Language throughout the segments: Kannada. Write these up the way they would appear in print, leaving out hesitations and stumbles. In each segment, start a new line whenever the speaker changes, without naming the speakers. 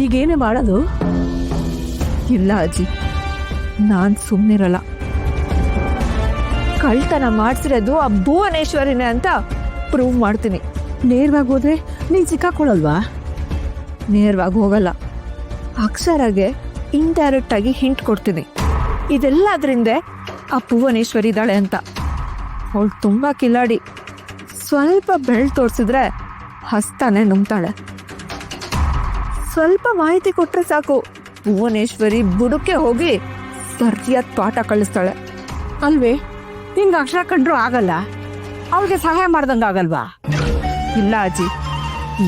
ಈಗೇನೇ ಮಾಡೋದು?
ಇಲ್ಲ ಅಜ್ಜಿ, ನಾನು ಸುಮ್ಮನಿರಲ್ಲ. ಕಳ್ತನ ಮಾಡಿಸಿರೋದು ಆ ಭುವನೇಶ್ವರಿನೇ ಅಂತ ಪ್ರೂವ್ ಮಾಡ್ತೀನಿ.
ನೇರವಾಗಿ ಹೋದ್ರೆ ನೀನು ಸಿಕ್ಕಾಕೊಳ್ಳಲ್ವಾ?
ನೇರವಾಗಿ ಹೋಗಲ್ಲ, ಅಕ್ಷರಾಗೆ ಇಂಡೈರೆಕ್ಟ್ ಆಗಿ ಹಿಂಟ್ ಕೊಡ್ತೀನಿ. ಇದೆಲ್ಲದ್ರಿಂದ ಆ ಭುವನೇಶ್ವರಿ ಇದ್ದಾಳೆ ಅಂತ. ಅವಳು ತುಂಬ ಕಿಲಾಡಿ. ಸ್ವಲ್ಪ ಬೆಳ್ ತೋರಿಸಿದ್ರೆ ಹಸ್ತಾನೆ ನುಂಗ್ತಾಳೆ. ಸ್ವಲ್ಪ ಮಾಹಿತಿ ಕೊಟ್ಟರೆ ಸಾಕು, ಭುವನೇಶ್ವರಿ ಬುಡಕ್ಕೆ ಹೋಗಿ ಸರಿಯಾದ ಪಾಠ ಕಳಿಸ್ತಾಳೆ.
ಅಲ್ವೇ, ನಿಂಗೆ ಅಕ್ಷರ ಕಂಡ್ರು ಆಗಲ್ಲ, ಅವಳಿಗೆ ಸಹಾಯ ಮಾಡ್ದಂಗೆ ಆಗಲ್ವಾ?
ಇಲ್ಲ ಅಜ್ಜಿ,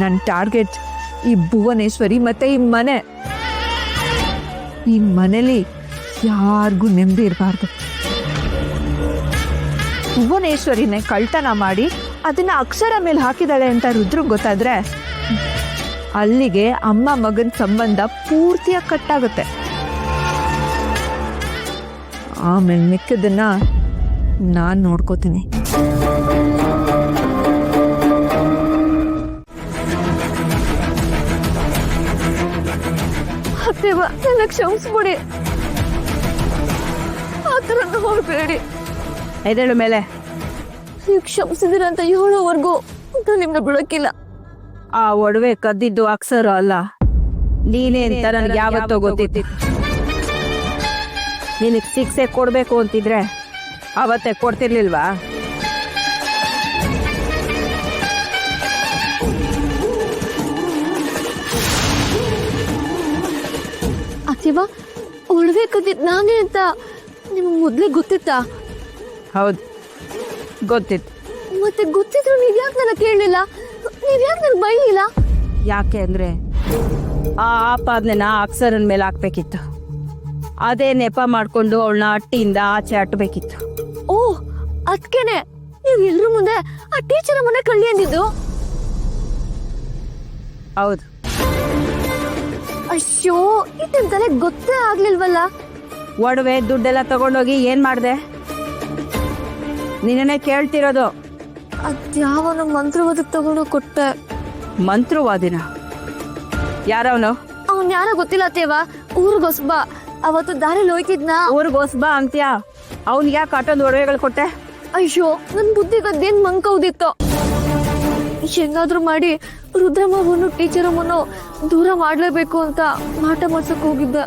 ನನ್ನ ಟಾರ್ಗೆಟ್ ಈ ಭುವನೇಶ್ವರಿ ಮತ್ತೆ ಈ ಮನೆ. ಈ ಮನೇಲಿ ಯಾರಿಗೂ ನೆಮ್ಮದಿ ಇರಬಾರ್ದು. ಭುವನೇಶ್ವರಿನೇ ಕಳ್ತನ ಮಾಡಿ ಅದನ್ನ ಅಕ್ಷರ ಮೇಲೆ ಹಾಕಿದಾಳೆ ಅಂತ ರುದ್ರಿಗೆ ಗೊತ್ತಾದ್ರೆ ಅಲ್ಲಿಗೆ ಅಮ್ಮ ಮಗನ ಸಂಬಂಧ ಪೂರ್ತಿಯಾಗಿ ಕಟ್ಟಾಗುತ್ತೆ. ಆಮೇಲೆ ಮಿಕ್ಕದನ್ನ ನಾನು ನೋಡ್ಕೋತೀನಿ. ಅತ್ತೇವ, ನನ್ನ ಕ್ಷಮಿಸ್ಬಿಡಿ. ಆ ಥರ ನೋಡ್ಬೇಡಿ.
ಎದೇಳು ಮೇಲೆ.
ನೀವು ಕ್ಷಮಿಸಿದಿರ ಅಂತ ಹೇಳೋವರೆಗೂ ನಿಮ್ನ ಬಿಡೋಕ್ಕಿಲ್ಲ.
ಆ ಒಡವೆ ಕದ್ದಿದ್ದು ಅಕ್ಷರ ಅಲ್ಲ, ನೀನೇ ಅಂತ ನನಗೆ ಯಾವತ್ತೋ ಗೊತ್ತಿತ್ತು. ನಿನಗೆ ಶಿಕ್ಷೆ ಕೊಡಬೇಕು ಅಂತಿದ್ರೆ ಅವತ್ತೇ ಕೊಡ್ತಿರ್ಲಿಲ್ವಾ?
ಅತ್ತಿವ, ಒಡವೆ ಕದ್ದಿದ್ದು ನಾನೇ ಅಂತ ನಿಮ್ಗೆ ಮೊದಲೇ ಗೊತ್ತಿತ್ತಾ?
ಹೌದು, ಗೊತ್ತಿತ್ತು.
ಮತ್ತೆ ಗೊತ್ತಿದ್ರು ನೀವ್ ಯಾಕೆ ನನ್ನ ಕೇಳಲಿಲ್ಲ? ನೀವ್ ಯಾಕೆ ನನ್ಗೆ ಬೈಲಿಲ್ಲ?
ಯಾಕೆ ಅಂದ್ರೆ ಆ ಆಪಾದನೆನ ಅಕ್ಷರನ ಮೇಲೆ ಹಾಕ್ಬೇಕಿತ್ತು. ಅದೇ ನೆಪ ಮಾಡ್ಕೊಂಡು ಅವಳನ್ನ ಅಟ್ಟಿಯಿಂದ ಆಚೆ ಅಟ್ಟಬೇಕಿತ್ತು.
ಓ, ಅದ್ಕೇನೆ ನೀವು ಎಲ್ರ ಮುಂದೆ ಆ ಟೀಚರ್ ಮನೆ ಕಳ್ಳಿ ಅಂದಿದ್ದು?
ಹೌದು.
ಅಯ್ಯೋ, ಇದನ್ ತಲೆ ಗೊತ್ತೇ ಆಗ್ಲಿಲ್ವಲ್ಲ.
ಒಡವೆ ದುಡ್ಡೆಲ್ಲ ತಗೊಂಡೋಗಿ ಏನ್ ಮಾಡ್ದೆ? ನಿನ್ನೆ ಕೇಳ್ತಿರೋದು.
ಅದ್ಯಾವನ ಮಂತ್ರವಾದ ತಗೊಂಡು ಕೊಟ್ಟೆ.
ಮಂತ್ರವಾದಿನ? ಯಾರವನು?
ಅವನ್ ಯಾರ ಗೊತ್ತಿಲ್ಲ ತೇವ, ಊರಿಗೊಸ್ಬ. ಅವತ್ತು ದಾರಿಲಿ ಹೋಯ್ತಿದ್ನ.
ಊರಿಗೋಸ್ಬಾ ಅಂತ್ಯಾ? ಅವ್ನಿಗೆ ಯಾಕೆ ಅಷ್ಟೊಂದು ಒಡವೆಗಳು ಕೊಟ್ಟೆ?
ಅಯ್ಯೋ, ನನ್ ಬುದ್ಧಿಗದ್ದೇನ್ ಮಂಕೌದಿತ್ತು. ಹೆಂಗಾದ್ರೂ ಮಾಡಿ ರುದ್ರಮ್ಮವನ್ನು ಟೀಚರ್ ಅಮ್ಮನ್ನು ದೂರ ಮಾಡ್ಲೇಬೇಕು ಅಂತ ಮಾಟ ಮಾಡ್ಸಕ್ ಹೋಗಿದ್ದೆ.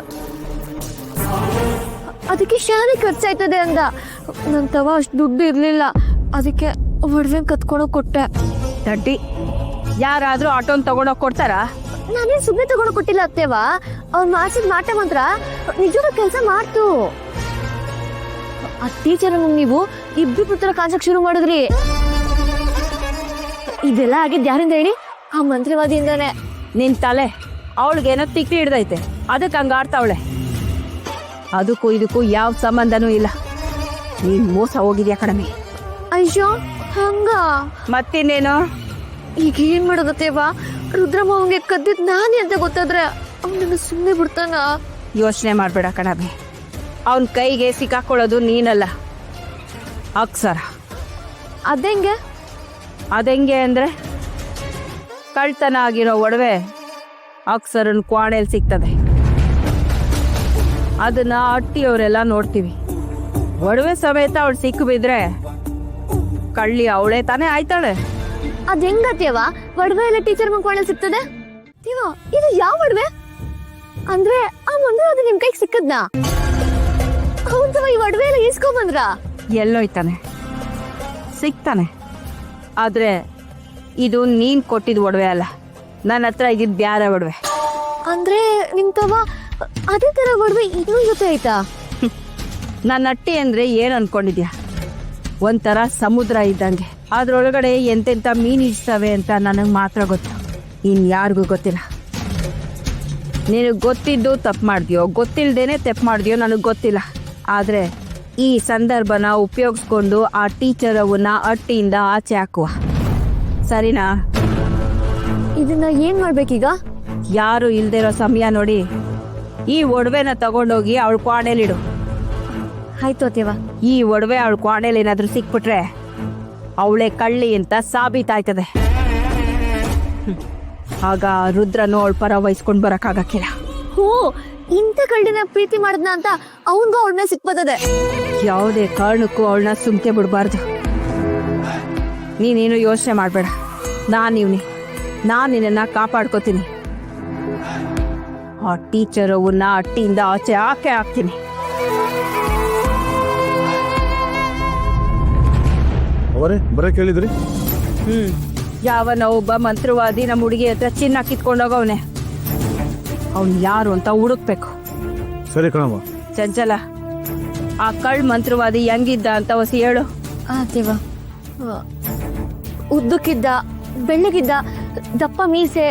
ಅದಕ್ಕೆ ಶಾನೆ ಖರ್ಚಾಯ್ತದೆ ಅಂದ. ನನ್ ತವ ಅಷ್ಟು ದುಡ್ಡು ಇರ್ಲಿಲ್ಲ, ಅದಕ್ಕೆ ಒಡವೆ ಕತ್ಕೊಂಡೋಗ್ ಕೊಟ್ಟೆ.
ದಡ್ಡಿ, ಯಾರಾದ್ರೂ ಆಟೋನ್ ತಗೊಂಡೋಗ್ ಕೊಡ್ತಾರಾ?
ನಾನೇನ್ ಸುಮ್ಮನೆ ತಗೊಂಡು ಕೊಟ್ಟಿಲ್ಲ ಅತ್ತೇವ. ಅವ್ನ್ ಮಾಡ್ಸಿದ್ ಮಾಟ ಮಾತ್ರ ನಿಜವಾದ ಕೆಲಸ ಮಾಡ್ತು. ಆ ಟೀಚರ್ ನೀವು ಇಬ್ರು ಪುತ್ರ ಕಾಂಚಕ್ ಶುರು ಮಾಡಿದ್ರಿ. ಇದೆಲ್ಲ ಆಗಿದ್ ಯಾರಿಂದ ಹೇಳಿ? ಆ ಮಂತ್ರಿವಾದಿಯಿಂದಾನೆ.
ನಿನ್ ತಲೆ, ಅವಳಿಗೇನೋ ತಿಕ್ಕಿ ಹಿಡ್ದೈತೆ, ಅದಕ್ಕೆ ಹಂಗ ಆಡ್ತಾವಳೆ. ಅದಕ್ಕೂ ಇದಕ್ಕೂ ಯಾವ ಸಂಬಂಧನೂ ಇಲ್ಲ. ನೀನ್ ಮೋಸ ಹೋಗಿದ್ಯಾ ಕಣಮಿ.
ಅಯ್ಯೋ, ಹಂಗ?
ಮತ್ತಿನ್ನೇನು?
ಈಗ ಏನ್ ಮಾಡೋದತ್ತೇವ? ರುದ್ರಮ್ಮ ಅವನಿಗೆ ಕದ್ದಿದ್ ನಾನೇ ಅಂತ ಗೊತ್ತಾದ್ರೆ ಅವನನ್ನ ಸುಮ್ಮನೆ ಬಿಡ್ತಾನ?
ಯೋಚನೆ ಮಾಡ್ಬೇಡ ಕಣಮಿ. ಅವನ್ ಕೈಗೆ ಸಿಕ್ಕಾಕೊಳ್ಳೋದು ನೀನಲ್ಲ, ಅಕ್ಷರ.
ಅದೇಂಗೆ?
ಅದೆಂಗೆ ಅಂದ್ರೆ, ಕಳ್ತನ ಆಗಿರೋ ಒಡವೆ ಅಕ್ಷರನ್ ಕ್ವಾಣೆಲ್ ಸಿಗ್ತದೆ. ಅದನ್ನ ಅಟ್ಟಿಯವರೆಲ್ಲ ನೋಡ್ತೀವಿ. ಒಡವೆ ಸಮೇತ ಅವಳು ಸಿಕ್ಕು ಬಿದ್ರೆ ಕಳ್ಳಿ ಅವಳೇ ತಾನೇ ಆಯ್ತಾಳೆ.
ಅದ್ ಹೆಂಗತ್ತೇವ? ಒಡವೆ ಎಲ್ಲ ಟೀಚರ್ ಮಕ್ಕಳ ಸಿಗ್ತದೆ? ಇದು ಯಾವ ಒಡವೆ? ಅಂದ್ರೆ ಆ ಮಂದಿರ ನಿಮ್ ಕೈಗೆ ಸಿಕ್ಕದ್ನಾ? ಅವನ್ ಈ ಒಡವೆ ಎಲ್ಲ ಇಸ್ಕೊಂಬಂದ್ರ?
ಎಲ್ಲೋಯ್ತಾನೆ, ಸಿಗ್ತಾನೆ. ಆದ್ರೆ ಇದು ನೀನ್ ಕೊಟ್ಟಿದ್ ಒಡವೆ ಅಲ್ಲ, ನನ್ನ ಹತ್ರ ಇದ್ದಿದ್ ಬ್ಯಾರೆ ಒಡವೆ.
ಅಂದ್ರೆ ನಿಮ್ ತವ ಅದೇ ತರ ಒಡವೆ ಇನ್ನೂ ಜೊತೆ ಆಯ್ತಾ?
ನನ್ನ ಅಟ್ಟಿ ಅಂದ್ರೆ ಏನ್ ಅನ್ಕೊಂಡಿದ್ಯಾ? ಒಂಥರ ಸಮುದ್ರ ಇದ್ದಂಗೆ. ಅದ್ರೊಳಗಡೆ ಎಂತೆಂತ ಮೀನ್ ಇರ್ತವೆ ಅಂತ ನನಗ್ ಮಾತ್ರ ಗೊತ್ತು, ಇನ್ಯಾರಿಗೂ ಗೊತ್ತಿಲ್ಲ. ನಿನಗ್ ಗೊತ್ತಿದ್ದು ತಪ್ಪು ಮಾಡ್ದ್ಯೋ, ಗೊತ್ತಿಲ್ದೇನೆ ತಪ್ಪು ಮಾಡ್ದ್ಯೋ ನನಗ್ ಗೊತ್ತಿಲ್ಲ. ಆದ್ರೆ ಈ ಸಂದರ್ಭನ ಉಪಯೋಗಿಸ್ಕೊಂಡು ಆ ಟೀಚರ್ ಅವನ್ನ ಅಟ್ಟಿಯಿಂದ ಆಚೆ ಹಾಕುವ, ಸರಿನಾ?
ಇದನ್ನ ಏನ್ ಮಾಡ್ಬೇಕೀಗ?
ಯಾರು ಇಲ್ದಿರೋ ಸಮಯ ನೋಡಿ ಈ ಒಡವೆನ ತಗೊಂಡೋಗಿ ಅವಳ ಕ್ವಾಣೆಲಿಡು.
ಆಯ್ತು ಅತ್ತೇವ.
ಈ ಒಡವೆ ಅವಳ ಕ್ವಾಣೆಲಿ ಏನಾದ್ರೂ ಸಿಕ್ಬಿಟ್ರೆ ಅವಳೆ ಕಳ್ಳಿ ಅಂತ ಸಾಬೀತಾಯ್ತದೆ. ಆಗ ರುದ್ರನು ಅವಳ ಪರ ವಹಿಸ್ಕೊಂಡು ಬರೋಕ್ಕಾಗಕ್ಕಿಲ್ಲ.
ಹೋ, ಇಂಥ ಕಳ್ಳಿನ ಪ್ರೀತಿ ಮಾಡಿದ್ನ ಅಂತ ಅವನ್ಗೂ ಅವಳನ್ನ ಸಿಕ್ಬತ್ತದೆ.
ಯಾವುದೇ ಕಾರಣಕ್ಕೂ ಅವಳನ್ನ ಸುಮ್ಕೆ ಬಿಡಬಾರ್ದು. ನೀನೇನು ಯೋಚನೆ ಮಾಡಬೇಡ, ನಾನು ನಿನ್ನನ್ನು ಕಾಪಾಡ್ಕೋತೀನಿ. ಆ ಟೀಚರ್ ಅವನ್ನ ಅಟ್ಟಿಯಿಂದ ಆಚೆ ಹಾಕ್ತೀನಿ.
ಅವರೇ ಬರಕ್ಕೆ ಹೇಳಿದ್ರಿ?
ಯಾವನ ಒಬ್ಬ ಮಂತ್ರವಾದಿ ನಮ್ಮ ಹುಡುಗಿ ಹತ್ರ ಚಿನ್ನ ಕಿತ್ಕೊಂಡೋಗವನೆ. ಅವ್ನು ಯಾರು ಅಂತ ಹುಡುಕ್ಬೇಕು.
ಸರಿ ಕಣಮ್ಮ.
ಚಂಚಲ, ಆ ಕಳ್ ಮಂತ್ರವಾದಿ ಹೆಂಗಿದ್ದ ಅಂತ ಹೊಸಿ ಹೇಳು.
ದೇವ, ಉದ್ದಕ್ಕಿದ್ದ, ಬೆಳ್ಳಗಿದ್ದ, ದಪ್ಪ ಮೀಸೆ.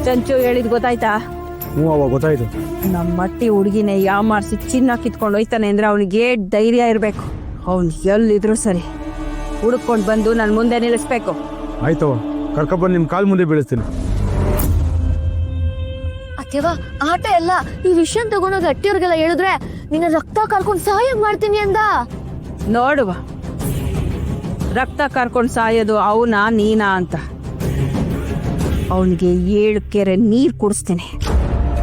ಚಂಚು ಹೇಳಿದ್ ಗೊತ್ತಾಯ್ತಾ?
ಹ್ಞೂ ಅವಾಗ ಗೊತ್ತಾಯ್ತು.
ನಮ್ಮ ಮಟ್ಟಿ ಹುಡುಗಿನೇ ಯಾವ ಮಾಡಿಸಿ ಚಿನ್ನ ಕಿತ್ಕೊಂಡು ಹೋಯ್ತಾನೆ ಅಂದ್ರೆ ಅವನಿಗೆ ಧೈರ್ಯ ಇರಬೇಕು. ಅವ್ನು ಎಲ್ಲಿದ್ರು ಸರಿ ಹುಡುಕೊಂಡು ಬಂದು ನನ್ನ ಮುಂದೆ ನಿಲ್ಲಿಸ್ಬೇಕು.
ಆಯ್ತವ, ಕರ್ಕೊಬಂದು ನಿಮ್ಮ ಕಾಲ್ ಮುಂದೆ ಬೀಳಿಸ್ತೀನಿ.
ಅತ್ಯವ, ಆಟ ಎಲ್ಲ ಈ ವಿಷಯ ತಗೊಂಡೋಗಿ ಅಟ್ಟಿಯವ್ರಿಗೆಲ್ಲ ಹೇಳಿದ್ರೆ ನಿನ್ನ ರಕ್ತ ಕರ್ಕೊಂಡು ಸಹಾಯ ಮಾಡ್ತೀನಿ ಅಂದ.
ನೋಡುವ, ರಕ್ತ ಕರ್ಕೊಂಡು ಸಾಯೋದು ಅವನಾ ನೀನಾ ಅಂತ. ಅವನಿಗೆ 7 ಕೆರೆ ನೀರು ಕುಡಿಸ್ತೀನಿ.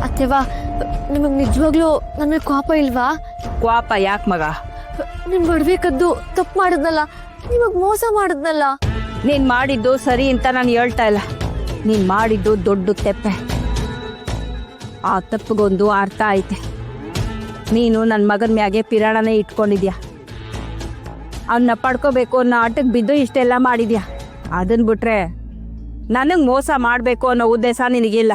ಅತ್ಯವ, ನಿಮಗ್ ನಿಜವಾಗ್ಲೂ ನನ್ನ ಕೋಪ ಇಲ್ವಾ?
ಕ್ವಾಪ ಯಾಕೆ ಮಗ?
ನಿಮ್ ಒಡವೆ ಕದ್ದು ತಪ್ಪು ಮಾಡಿದ್ನಲ್ಲ, ನಿಮಗ್ ಮೋಸ ಮಾಡಿದ್ನಲ್ಲ.
ನೀನ್ ಮಾಡಿದ್ದು ಸರಿ ಅಂತ ನಾನು ಹೇಳ್ತಾ ಇಲ್ಲ. ನೀನ್ ಮಾಡಿದ್ದು ದೊಡ್ಡ ತೆಪ್ಪೆ. ಆ ತಪ್ಪಿಗೊಂದು ಅರ್ಥ ಐತೆ. ನೀನು ನನ್ನ ಮಗನ ಮ್ಯಾಗೆ ಪಿರಾಣನೇ ಇಟ್ಕೊಂಡಿದ್ಯಾ. ಅವನ್ನ ಪಡ್ಕೋಬೇಕು ಅನ್ನೋ ಆಟಕ್ಕೆ ಬಿದ್ದು ಇಷ್ಟೆಲ್ಲ ಮಾಡಿದ್ಯಾ. ಅದನ್ನ ಬಿಟ್ರೆ ನನಗೆ ಮೋಸ ಮಾಡಬೇಕು ಅನ್ನೋ ಉದ್ದೇಶ ನಿನಗಿಲ್ಲ.